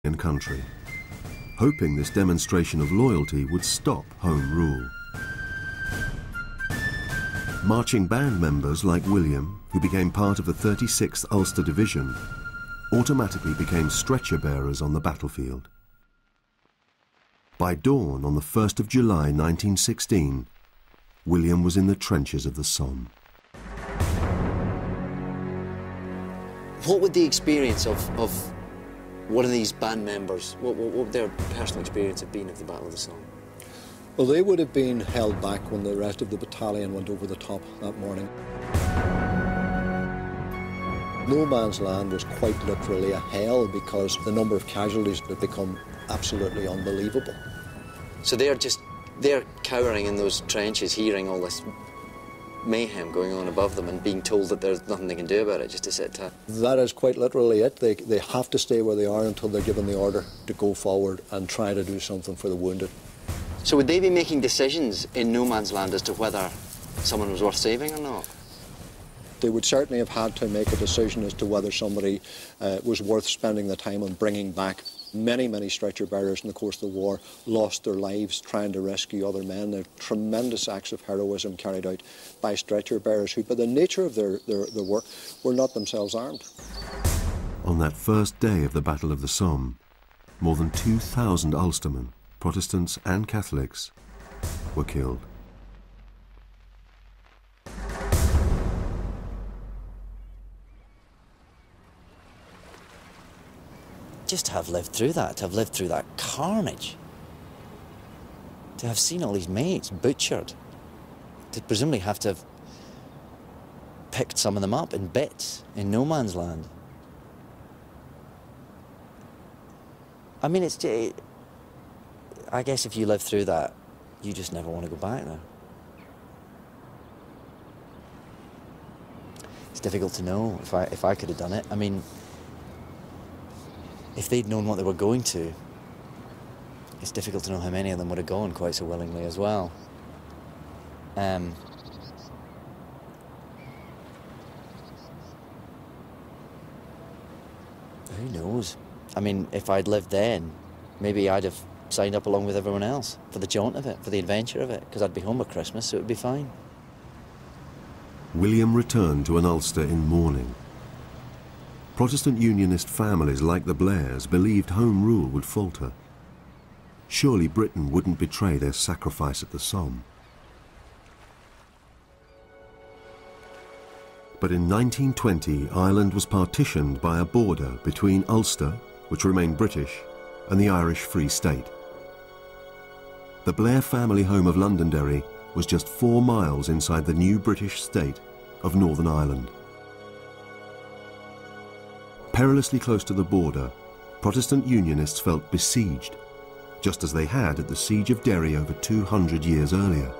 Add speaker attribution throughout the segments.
Speaker 1: and country, hoping this demonstration of loyalty would stop Home Rule. Marching band members like William, who became part of the 36th Ulster Division, automatically became stretcher bearers on the battlefield. By dawn on the 1st of July 1916, William was in the trenches of the Somme.
Speaker 2: What would the experience of one of these band members, what would their personal experience have been of the Battle of the Somme?
Speaker 3: Well, they would have been held back when the rest of the battalion went over the top that morning. No Man's Land was quite literally a hell because the number of casualties had become absolutely unbelievable.
Speaker 2: So they're cowering in those trenches, hearing all this mayhem going on above them and being told that there's nothing they can do about it, just to sit tight.
Speaker 3: That is quite literally it. They have to stay where they are until they're given the order to go forward and try to do something for the wounded.
Speaker 2: So would they be making decisions in no man's land as to whether someone was worth saving or not?
Speaker 3: They would certainly have had to make a decision as to whether somebody was worth spending the time on bringing back. Many stretcher bearers in the course of the war lost their lives trying to rescue other men. There are tremendous acts of heroism carried out by stretcher bearers who, by the nature of their work, were not themselves armed.
Speaker 1: On that first day of the Battle of the Somme, more than 2,000 Ulstermen, Protestants and Catholics, were killed.
Speaker 2: Just to have lived through that, carnage, to have seen all these mates butchered, to presumably have to have picked some of them up in bits in no man's land. I mean, I guess if you live through that, you just never want to go back there. It's difficult to know if I could have done it. I mean, if they'd known what they were going to, it's difficult to know how many of them would have gone quite so willingly as well. Who knows? I mean, if I'd lived then, maybe I'd have signed up along with everyone else for the jaunt of it, for the adventure of it, because I'd be home at Christmas, so it would be fine.
Speaker 1: William returned to an Ulster in mourning. Protestant Unionist families like the Blairs believed Home Rule would falter. Surely Britain wouldn't betray their sacrifice at the Somme. But in 1920, Ireland was partitioned by a border between Ulster, which remained British, and the Irish Free State. The Blair family home of Londonderry was just 4 miles inside the new British state of Northern Ireland. Perilously close to the border, Protestant Unionists felt besieged, just as they had at the Siege of Derry over 200 years earlier.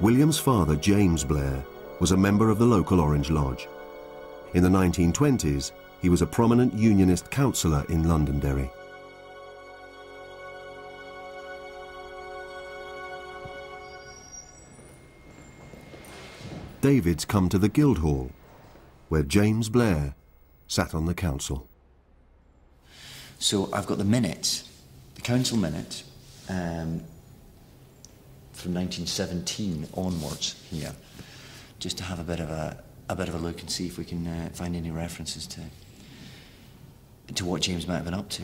Speaker 1: William's father, James Blair, was a member of the local Orange Lodge. In the 1920s, he was a prominent Unionist councillor in Londonderry. David's come to the Guildhall, where James Blair sat on the council.
Speaker 2: So I've got the minutes, the council minutes, from 1917 onwards here, just to have a bit of a look and see if we can find any references to what James might have been up to.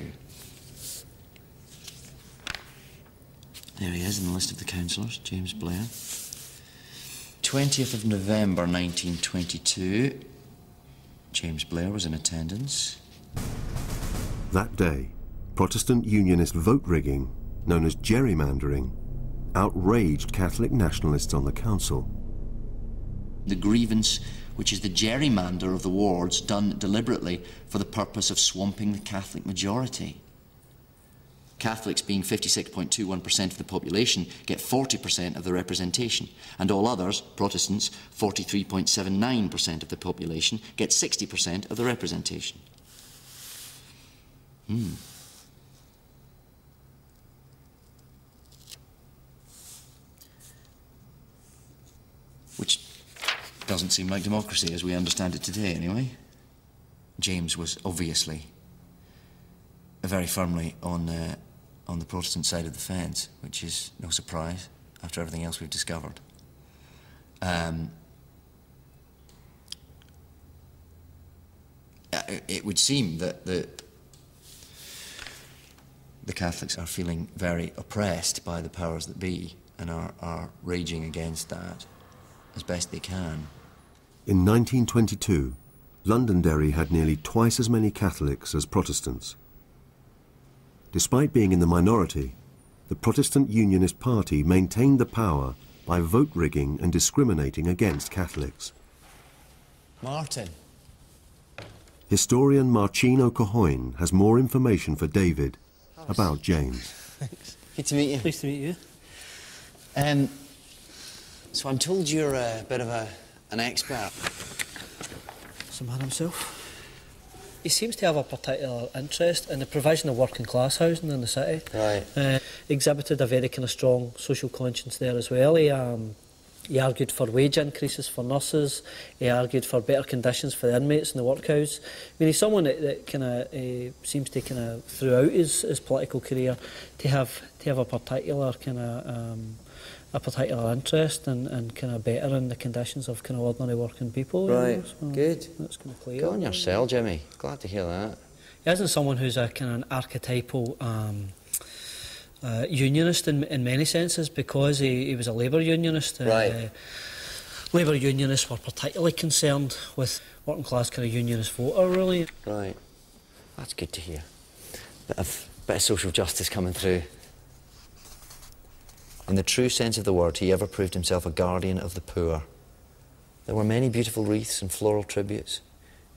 Speaker 2: There he is in the list of the councillors, James Blair. 20th of November 1922. James Blair was in attendance.
Speaker 1: That day, Protestant Unionist vote rigging, known as gerrymandering, outraged Catholic nationalists on the council.
Speaker 2: The grievance, which is the gerrymander of the wards done deliberately for the purpose of swamping the Catholic majority. Catholics, being 56.21% of the population, get 40% of the representation, and all others, Protestants, 43.79% of the population, get 60% of the representation. Which doesn't seem like democracy as we understand it today, anyway. James was obviously very firmly on the Protestant side of the fence, which is no surprise after everything else we've discovered. It would seem that the Catholics are feeling very oppressed by the powers that be and are raging against that as best they can.
Speaker 1: In 1922, Londonderry had nearly twice as many Catholics as Protestants. Despite being in the minority, the Protestant Unionist Party maintained the power by vote rigging and discriminating against Catholics.
Speaker 2: Martin.
Speaker 4: Historian Marcin O'Cahoyne has more information for David about James.
Speaker 2: Thanks. Good to meet you.
Speaker 5: Pleased to meet you.
Speaker 2: So I'm told you're a bit of an expert.
Speaker 5: It's a man himself. He seems to have a particular interest in the provision of working class housing in the city.
Speaker 2: Right.
Speaker 5: Exhibited a very kind of strong social conscience there as well. He argued for wage increases for nurses. He argued for better conditions for the inmates in the workhouse. I mean, he's someone that kind of seems to kind of throughout his political career to have a particular kind of a particular interest in kind of bettering the conditions of kind of ordinary working people.
Speaker 2: Right.
Speaker 5: You know, so
Speaker 2: good.
Speaker 5: That's kind of clear.
Speaker 2: Go on yourself, Jimmy. Glad to hear that.
Speaker 5: He isn't someone who's a kind of an archetypal unionist in many senses, because he was a labour unionist.
Speaker 2: Right.
Speaker 5: Labour unionists were particularly concerned with working class kind of unionist voter, really.
Speaker 2: Right. That's good to hear. Bit of social justice coming through. In the true sense of the word, he ever proved himself a guardian of the poor. There were many beautiful wreaths and floral tributes,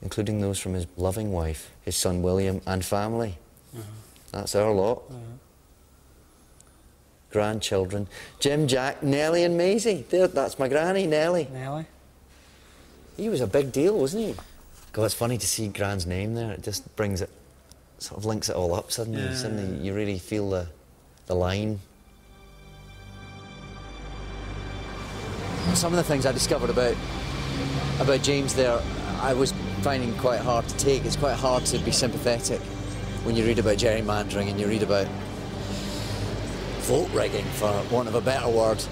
Speaker 2: including those from his loving wife, his son William, and family. That's our lot. Grandchildren, Jim, Jack, Nellie and Maisie. There, that's my granny, Nellie.
Speaker 5: Nellie.
Speaker 2: He was a big deal, wasn't he? God, it's funny to see Gran's name there. It just brings it, sort of links it all up suddenly.
Speaker 5: Yeah.
Speaker 2: Suddenly you really feel the line. Some of the things I discovered about James there, I was finding quite hard to take. It's quite hard to be sympathetic when you read about gerrymandering and you read about vote rigging, for want of a better word.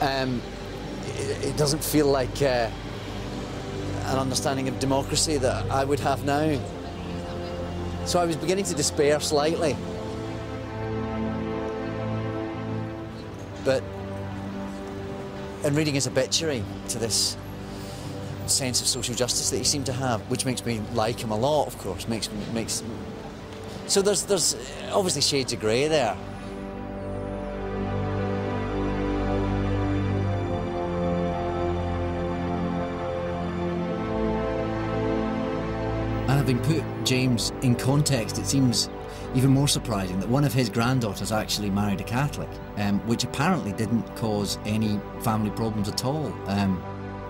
Speaker 2: It doesn't feel like an understanding of democracy that I would have now. So I was beginning to despair slightly. But in reading his obituary to this sense of social justice that he seemed to have, which makes me like him a lot, of course, so there's obviously shades of grey there. And having put James in context, it seems even more surprising that one of his granddaughters actually married a Catholic, which apparently didn't cause any family problems at all.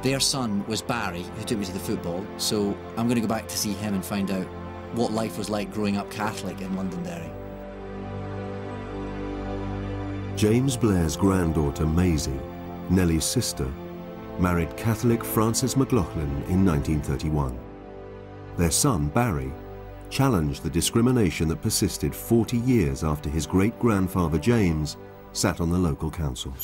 Speaker 2: Their son was Barry, who took me to the football, so I'm going to go back to see him and find out what life was like growing up Catholic in Londonderry.
Speaker 1: James Blair's granddaughter Maisie, Nellie's sister, married Catholic Francis McLaughlin in 1931. Their son, Barry, challenged the discrimination that persisted 40 years after his great-grandfather James sat on the local council.